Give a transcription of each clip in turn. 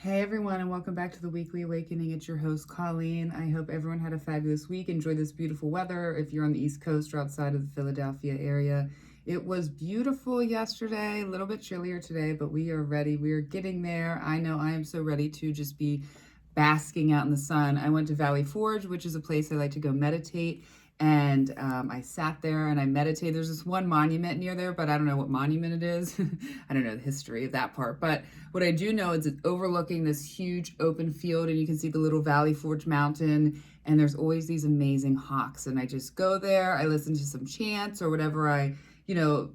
Hey everyone, and welcome back to the Weekly Awakening. It's your host, Colleen. I hope everyone had a fabulous week. Enjoy this beautiful weather. If you're on the East Coast or outside of the Philadelphia area, it was beautiful yesterday, a little bit chillier today, but we are ready. We are getting there. I know I am so ready to just be basking out in the sun. I went to Valley Forge, which is a place I like to go meditate. And I sat there and I meditated. There's this one monument near there, but I don't know what monument it is. I don't know the history of that part. But what I do know is it's overlooking this huge open field, and you can see the little Valley Forge mountain. And there's always these amazing hawks. And I just go there. I listen to some chants or whatever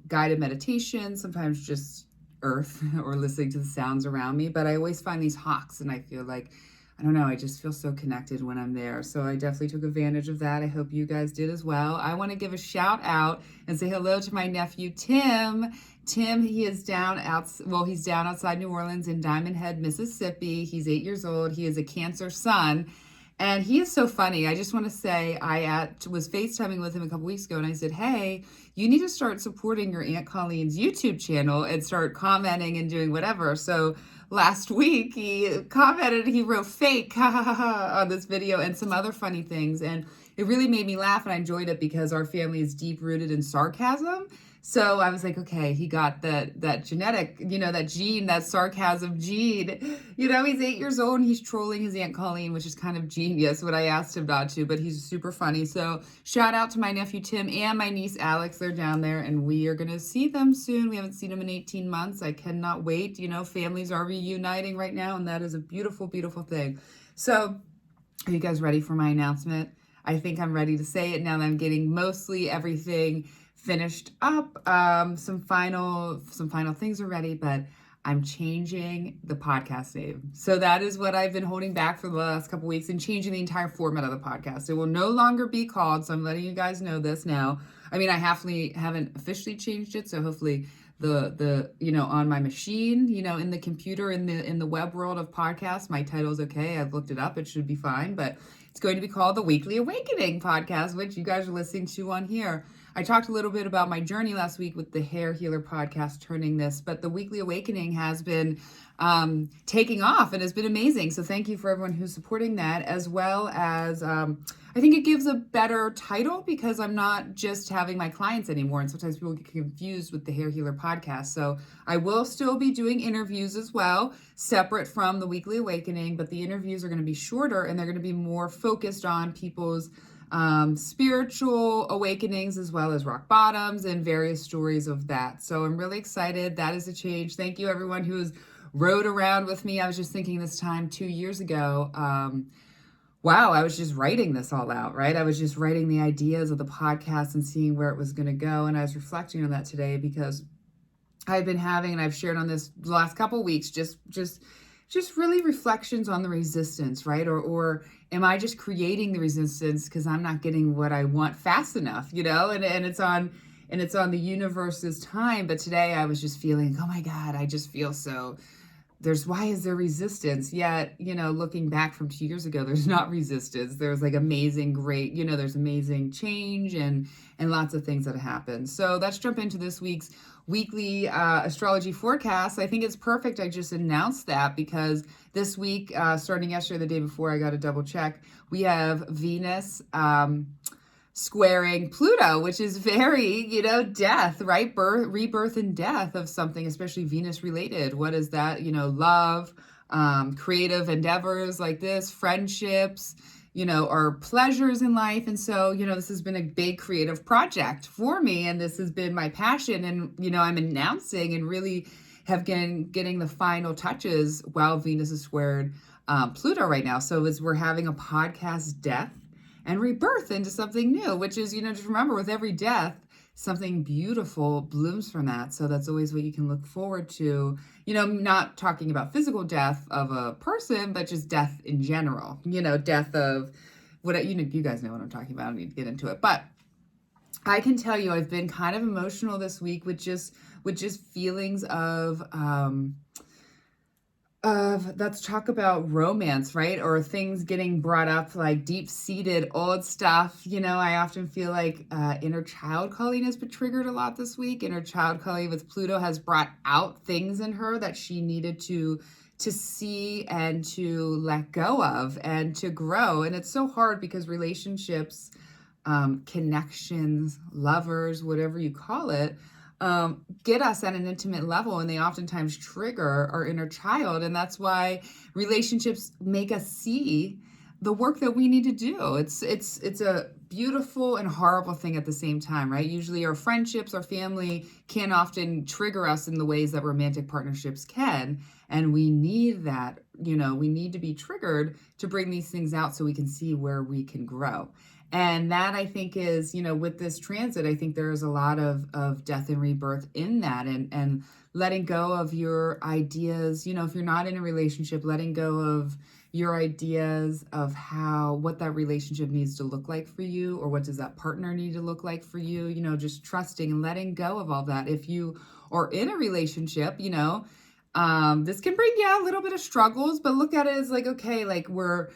guided meditation, sometimes just earth or listening to the sounds around me. But I always find these hawks, and I feel like I don't know, I just feel so connected when I'm there. So I definitely took advantage of that. I hope you guys did as well. I want to give a shout out and say hello to my nephew, Tim. Tim, he is he's down outside New Orleans in Diamond Head, Mississippi. He's 8 years old. He is a Cancer son. And he is so funny. I just want to say I was FaceTiming with him a couple weeks ago, and I said, hey, you need to start supporting your Aunt Colleen's YouTube channel and start commenting and doing whatever. So last week he commented, he wrote fake on this video and some other funny things. And it really made me laugh, and I enjoyed it because our family is deep rooted in sarcasm. So I was like, okay, he got that genetic, that gene, that sarcasm gene. He's 8 years old and he's trolling his Aunt Colleen, which is kind of genius, what I asked him not to, but he's super funny. So shout out to my nephew Tim and my niece Alex. They're down there and we are going to see them soon. We haven't seen them in 18 months. I cannot wait. Families are reuniting right now, and that is a beautiful, beautiful thing. So are you guys ready for my announcement? I think I'm ready to say it now that I'm getting mostly everything finished up. Some final things are ready, but I'm changing the podcast name. So that is what I've been holding back for the last couple weeks, and changing the entire format of the podcast. It will no longer be called, so I'm letting you guys know this now. I mean, I haven't officially changed it, so hopefully the on my machine, in the computer, in the web world of podcasts, my title is okay. I've looked it up. It should be fine, but it's going to be called the Weekly Awakening podcast, which you guys are listening to on here. I talked a little bit about my journey last week with the Hair Healer podcast, turning this, but the Weekly Awakening has been taking off and has been amazing. So thank you for everyone who's supporting that, as well as I think it gives a better title because I'm not just having my clients anymore. And sometimes people get confused with the Hair Healer podcast. So I will still be doing interviews as well, separate from the Weekly Awakening, but the interviews are going to be shorter and they're going to be more focused on people's spiritual awakenings, as well as rock bottoms and various stories of that. So I'm really excited. That is a change. Thank you everyone who's rode around with me. I was just thinking this time 2 years ago, wow, I was just writing this all out, right? I was just writing the ideas of the podcast and seeing where it was going to go. And I was reflecting on that today because I've been having, and I've shared on this the last couple of weeks, just really reflections on the resistance, right? Or am I just creating the resistance because I'm not getting what I want fast enough, and it's on the universe's time. But today I was just feeling, oh my God, I just feel so, why is there resistance? Yet, looking back from 2 years ago, there's not resistance. There's like amazing, great, there's amazing change and lots of things that happen. So let's jump into this week's weekly astrology forecast. I think it's perfect. I just announced that because this week, starting yesterday, the day before, I got to double check. We have Venus squaring Pluto, which is very, death, right? Rebirth and death of something, especially Venus related. What is that? Love, creative endeavors like this, friendships, or pleasures in life. And so, this has been a big creative project for me, and this has been my passion. And, I'm announcing and really have getting the final touches while Venus is squared Pluto right now. So as we're having a podcast death and rebirth into something new, which is, just remember, with every death, something beautiful blooms from that. So that's always what you can look forward to, not talking about physical death of a person, but just death in general, death of what, you guys know what I'm talking about. I don't need to get into it, but I can tell you, I've been kind of emotional this week with just feelings of let's talk about romance, right? Or things getting brought up, like deep-seated old stuff. I often feel like inner child Colleen has been triggered a lot this week. Inner child Colleen with Pluto has brought out things in her that she needed to to see and to let go of and to grow. And it's so hard because relationships, connections, lovers, whatever you call it, get us at an intimate level, and they oftentimes trigger our inner child. And that's why relationships make us see the work that we need to do. It's a beautiful and horrible thing at the same time, right? Usually our friendships, our family can often trigger us in the ways that romantic partnerships can. And we need that, we need to be triggered to bring these things out so we can see where we can grow. And that, I think, is, with this transit, I think there is a lot of death and rebirth in that, and letting go of your ideas, if you're not in a relationship, letting go of your ideas of what that relationship needs to look like for you, or what does that partner need to look like for you, just trusting and letting go of all that. If you are in a relationship, this can bring a little bit of struggles, but look at it as like, okay, like we're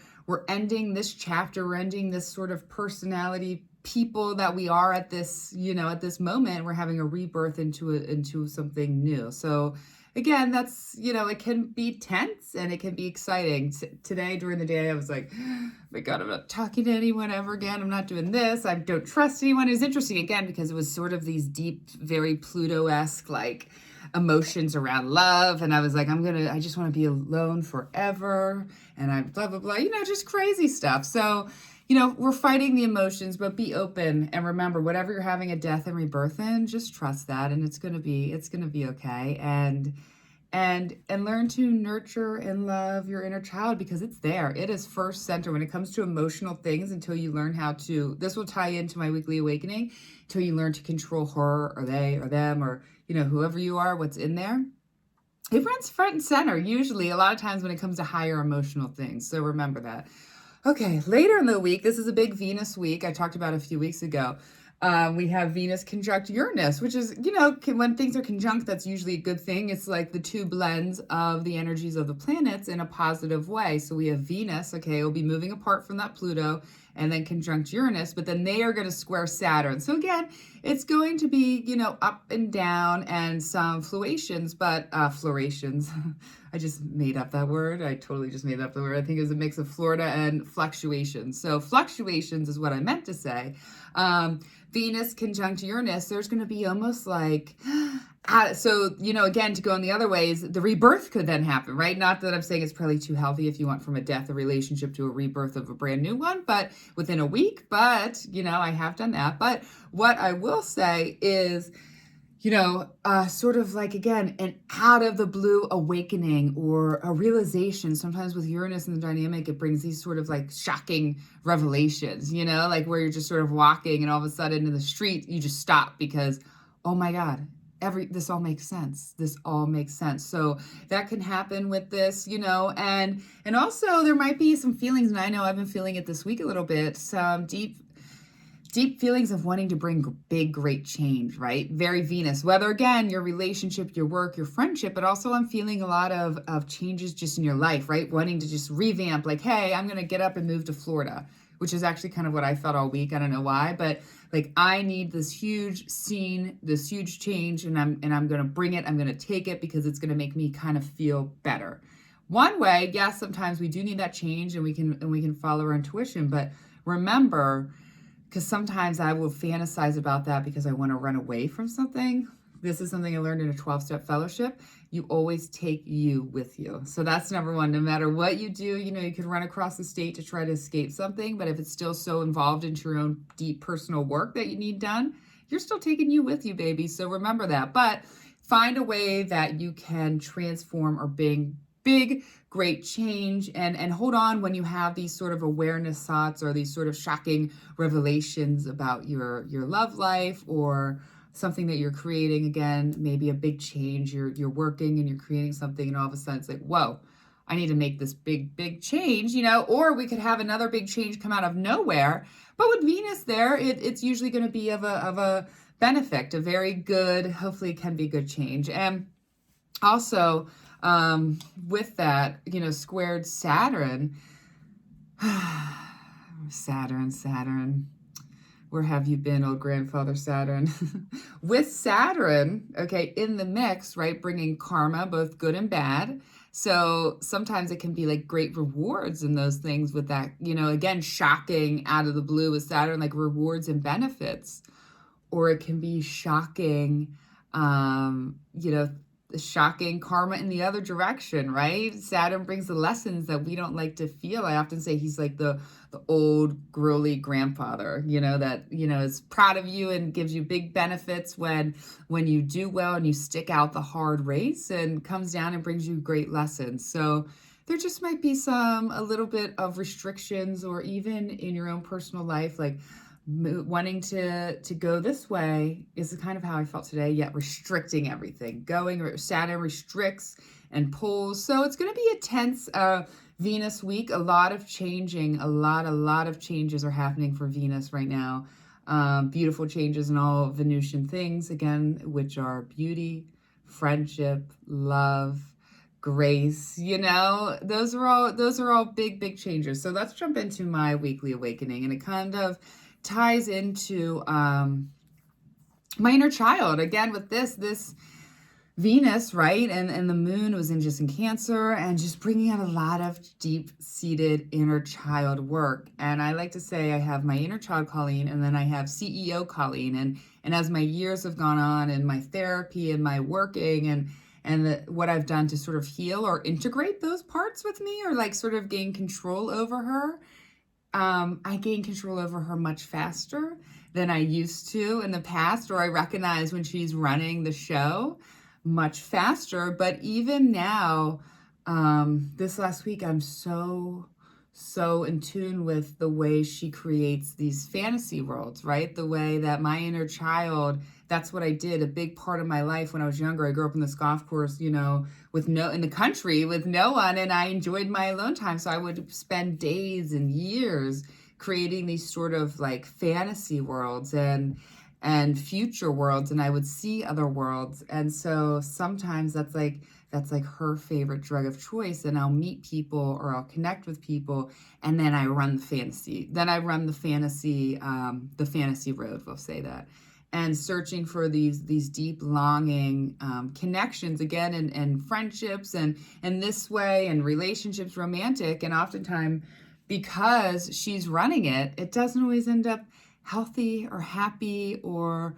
ending this chapter, we're ending this sort of personality people that we are at this, at this moment. We're having a rebirth into something new. So again, that's, it can be tense and it can be exciting. Today, during the day, I was like, oh my God, I'm not talking to anyone ever again. I'm not doing this. I don't trust anyone. It was interesting again, because it was sort of these deep, very Pluto-esque, like, emotions around love. And I was like, I just want to be alone forever. And I blah, blah, blah, just crazy stuff. So, we're fighting the emotions, but be open. And remember, whatever you're having a death and rebirth in, just trust that. And it's going to be okay. And learn to nurture and love your inner child, because it's there. It is first center when it comes to emotional things, until you learn how to, this will tie into my weekly awakening, until you learn to control her or they or them, or, whoever you are, what's in there. It runs front and center, usually, a lot of times when it comes to higher emotional things. So remember that. Okay, later in the week, this is a big Venus week. I talked about a few weeks ago. We have Venus conjunct Uranus, which is, when things are conjunct, that's usually a good thing. It's like the two blends of the energies of the planets in a positive way. So we have Venus, okay, will be moving apart from that Pluto, and then conjunct Uranus, but then they are going to square Saturn. So again, it's going to be, up and down and some fluctuations, but fluctuations. I just made up that word. I totally just made up the word. I think it was a mix of Florida and fluctuations. So fluctuations is what I meant to say. Venus conjunct Uranus, there's going to be almost like, so, again, to go in the other ways, the rebirth could then happen, right? Not that I'm saying it's probably too healthy if you want from a death, a relationship, to a rebirth of a brand new one, but within a week. But, I have done that. But what I will say is, sort of like, again, an out of the blue awakening or a realization. Sometimes with Uranus and the dynamic, it brings these sort of like shocking revelations, like where you're just sort of walking and all of a sudden in the street, you just stop because, oh my God, this all makes sense. This all makes sense. So that can happen with this, and also there might be some feelings, and I know I've been feeling it this week a little bit, some deep feelings of wanting to bring big, great change, right? Very Venus, whether again, your relationship, your work, your friendship, but also I'm feeling a lot of changes just in your life, right? Wanting to just revamp, like, hey, I'm going to get up and move to Florida, which is actually kind of what I felt all week. I don't know why, but like, I need this huge scene, this huge change, and I'm going to bring it. I'm going to take it because it's going to make me kind of feel better. One way, yes, sometimes we do need that change, and we can follow our intuition, but remember, because sometimes I will fantasize about that because I want to run away from something. This is something I learned in a 12-step fellowship. You always take you with you. So that's number one. No matter what you do, you could run across the state to try to escape something, but if it's still so involved into your own deep personal work that you need done, you're still taking you with you, baby. So remember that. But find a way that you can transform or bring big, great change, and hold on when you have these sort of awareness thoughts or these sort of shocking revelations about your love life or something that you're creating. Again, maybe a big change, you're working and you're creating something, and all of a sudden it's like, whoa, I need to make this big change, or we could have another big change come out of nowhere. But with Venus there, it's usually going to be of a benefit, a very good, hopefully it can be good change. And also, with that, squared Saturn, Saturn, where have you been, old grandfather Saturn? With Saturn, okay, in the mix, right, bringing karma, both good and bad. So sometimes it can be like great rewards in those things with that, again, shocking out of the blue with Saturn, like rewards and benefits. Or it can be shocking, shocking karma in the other direction, right? Saturn brings the lessons that we don't like to feel. I often say he's like the old growly grandfather, that, is proud of you and gives you big benefits when you do well and you stick out the hard race, and comes down and brings you great lessons. So there just might be a little bit of restrictions, or even in your own personal life, like wanting to go this way is kind of how I felt today, yet restricting everything. Saturn restricts and pulls. So it's going to be a tense Venus week. A lot of changing, a lot of changes are happening for Venus right now. Beautiful changes in all Venusian things, again, which are beauty, friendship, love, grace. Those are all big changes. So let's jump into my weekly awakening, and it kind of ties into my inner child again with this Venus, right? And the moon was just in Cancer, and just bringing out a lot of deep-seated inner child work. And I like to say I have my inner child Colleen, and then I have CEO Colleen. And as my years have gone on, and my therapy and my working and what I've done to sort of heal or integrate those parts with me, or like sort of gain control over her, I gain control over her much faster than I used to in the past, or I recognize when she's running the show much faster. But even now, this last week, I'm so in tune with the way she creates these fantasy worlds, right? The way that my inner child, that's what I did. A big part of my life when I was younger, I grew up in this golf course, in the country with no one, and I enjoyed my alone time. So I would spend days and years creating these sort of like fantasy worlds and future worlds, and I would see other worlds. And so sometimes that's like her favorite drug of choice, and I'll meet people or I'll connect with people, and then I run the fantasy. Then I run the fantasy road, we'll say that. And searching for these deep longing connections again, and friendships and this way, and relationships, romantic. And oftentimes, because she's running it, it doesn't always end up healthy or happy or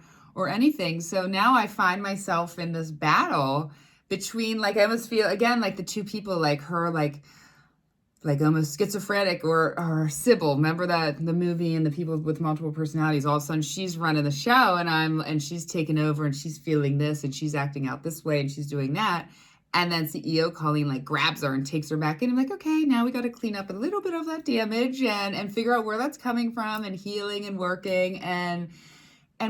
anything. So now I find myself in this battle between, like, I almost feel again like the two people, like her, like almost schizophrenic, or Sybil. Remember that the movie, and the people with multiple personalities? All of a sudden she's running the show, and she's taken over, and she's feeling this, and she's acting out this way, and she's doing that. And then CEO Colleen like grabs her and takes her back in. I'm like, okay, now we got to clean up a little bit of that damage and figure out where that's coming from, and healing and working. And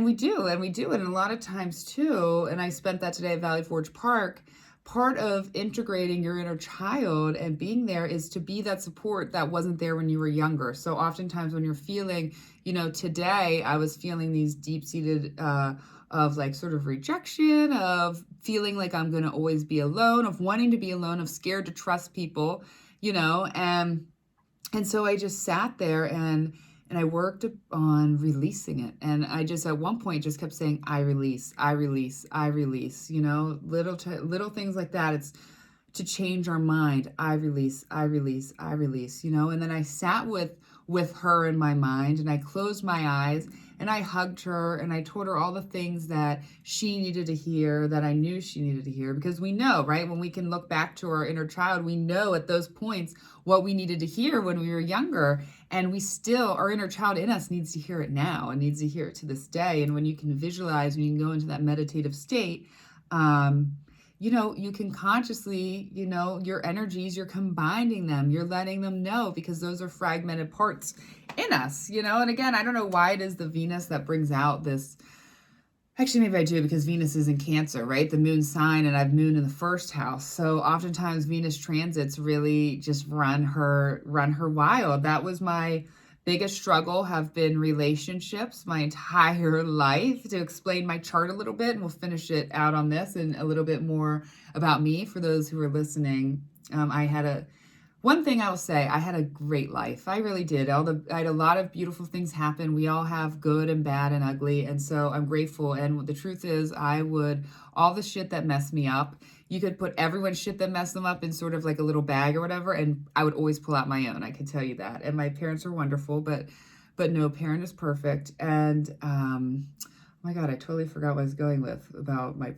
we do. And a lot of times too, and I spent that today at Valley Forge Park, part of integrating your inner child and being there is to be that support that wasn't there when you were younger. So oftentimes when you're feeling, today I was feeling these deep-seated of like sort of rejection, of feeling like I'm going to always be alone, of wanting to be alone, of scared to trust people, and so I just sat there and I worked on releasing it. And I just, at one point, just kept saying, I release, I release, I release, little things like that. It's to change our mind. I release, I release, I release, and then I sat with her in my mind, and I closed my eyes, and I hugged her, and I told her all the things that she needed to hear, that I knew she needed to hear. Because we know, right, when we can look back to our inner child, we know at those points what we needed to hear when we were younger. And our inner child in us needs to hear it now, and needs to hear it to this day. And when you can visualize, when you can go into that meditative state, you can consciously, your energies, you're combining them, you're letting them know, because those are fragmented parts in us, and again, I don't know why it is the Venus that brings out this. Actually, maybe I do, because Venus is in Cancer, right? The moon sign, and I've moon in the first house. So oftentimes Venus transits really just run her wild. That was my biggest struggle, have been relationships my entire life. To explain my chart a little bit, and we'll finish it out on this, and a little bit more about me for those who are listening. One thing I will say, I had a great life. I really did. I had a lot of beautiful things happen. We all have good and bad and ugly. And so I'm grateful. And the truth is, all the shit that messed me up, you could put everyone's shit that messed them up in sort of like a little bag or whatever, and I would always pull out my own. I can tell you that. And my parents are wonderful, but no parent is perfect. And oh my God, I totally forgot what I was going with about my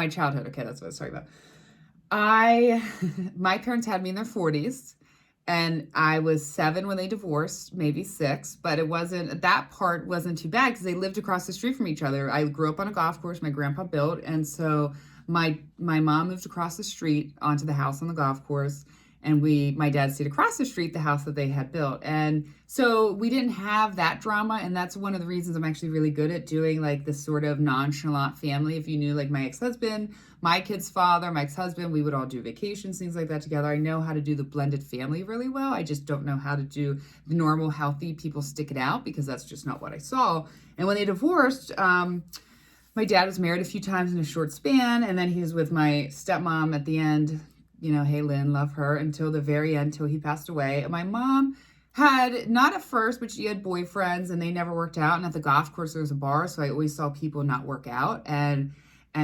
childhood. Okay, that's what I was talking about. My parents had me in their 40s, and I was 7 when they divorced, maybe 6, but that part wasn't too bad because they lived across the street from each other. I grew up on a golf course my grandpa built, and so my mom moved across the street onto the house on the golf course, and my dad stayed across the street, the house that they had built. And so we didn't have that drama, and that's one of the reasons I'm actually really good at doing like this sort of nonchalant family. If you knew like my ex-husband, my kid's father, my ex-husband, we would all do vacations, things like that together. I know how to do the blended family really well. I just don't know how to do the normal, healthy people stick it out, because that's just not what I saw. And when they divorced, my dad was married a few times in a short span, and then he was with my stepmom at the end. You know, hey, Lynn, love her, until the very end, till he passed away. And my mom had, not at first, but she had boyfriends, and they never worked out. And at the golf course, there was a bar, so I always saw people not work out. And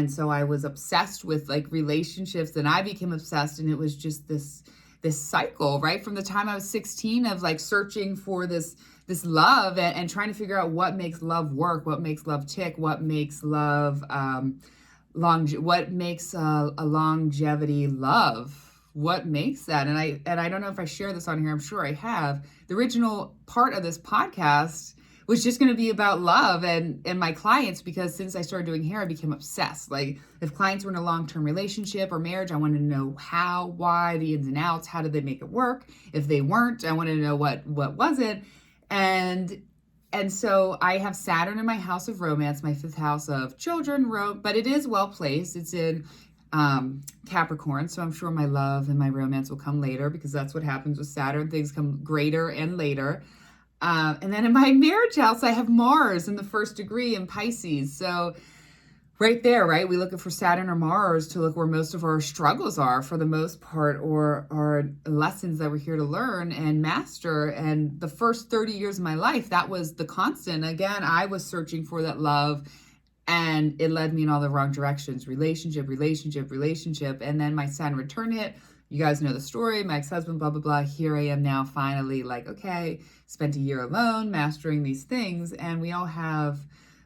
so I was obsessed with like relationships, and I became obsessed, and it was just this cycle, right? From the time I was 16 of like searching for this love and trying to figure out what makes love work, what makes love tick, what makes love what makes a longevity love, what makes that. And I don't know if I share this on here, I'm sure I have. The original part of this podcast was just going to be about love and my clients, because since I started doing hair, I became obsessed. Like if clients were in a long-term relationship or marriage, I wanted to know how, why, the ins and outs, how did they make it work? If they weren't, I wanted to know what was it. And so I have Saturn in my house of romance, my 5th house of children, but it is well placed. It's in Capricorn, so I'm sure my love and my romance will come later, because that's what happens with Saturn. Things come greater and later. And then in my marriage house, I have Mars in the 1st degree in Pisces. So right there, right? We looking for Saturn or Mars to look where most of our struggles are for the most part, or our lessons that we're here to learn and master. And the first 30 years of my life, that was the constant. Again, I was searching for that love, and it led me in all the wrong directions. Relationship. And then my Saturn return hit. You guys know the story. My ex-husband, blah, blah, blah. Here I am now, finally, like, okay, spent a year alone, mastering these things. And we all have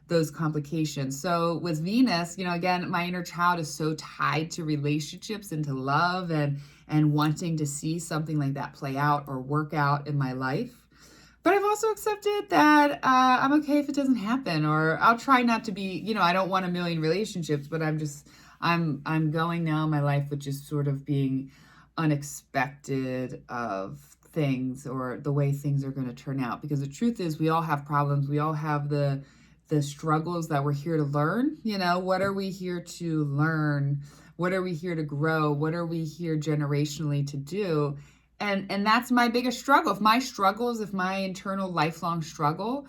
those complications. So with Venus, you know, again, my inner child is so tied to relationships and to love and wanting to see something like that play out or work out in my life. But I've also accepted that I'm okay if it doesn't happen, or I'll try not to be, you know, I don't want a million relationships, but I'm going now in my life with just sort of being unexpected of things, or the way things are going to turn out. Because the truth is, we all have problems. We all have the struggles that we're here to learn. You know, what are we here to learn? What are we here to grow? What are we here generationally to do? And that's my biggest struggle. If my internal lifelong struggle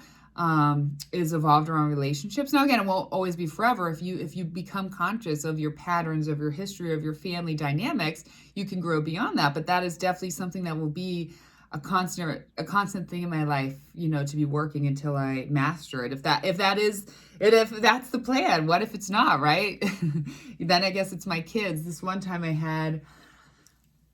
is evolved around relationships. Now, again, it won't always be forever. If you become conscious of your patterns, of your history, of your family dynamics, you can grow beyond that. But that is definitely something that will be a constant thing in my life, you know, to be working until I master it. If that's the plan, what if it's not, right? Then I guess it's my kids. This one time I had,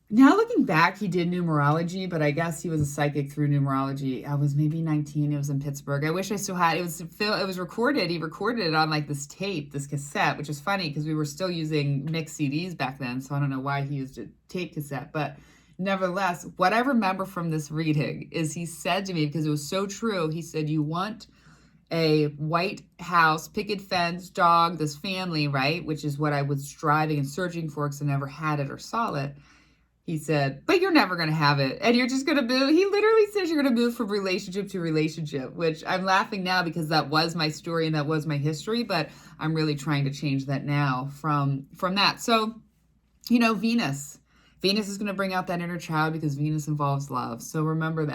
now looking back, he did numerology, but I guess he was a psychic through numerology. I was maybe 19. It was in Pittsburgh. I wish I still had it. It was recorded. He recorded it on like this cassette, which is funny because we were still using mixed CDs back then. So I don't know why he used a tape cassette, but nevertheless, what I remember from this reading is he said to me, because it was so true, he said, you want a white house, picket fence, dog, this family, right? Which is what I was striving and searching for, because I never had it or saw it. He said, but you're never going to have it. And you're just going to move. He literally says you're going to move from relationship to relationship, which I'm laughing now because that was my story and that was my history. But I'm really trying to change that now from that. So, you know, Venus is going to bring out that inner child, because Venus involves love. So remember that.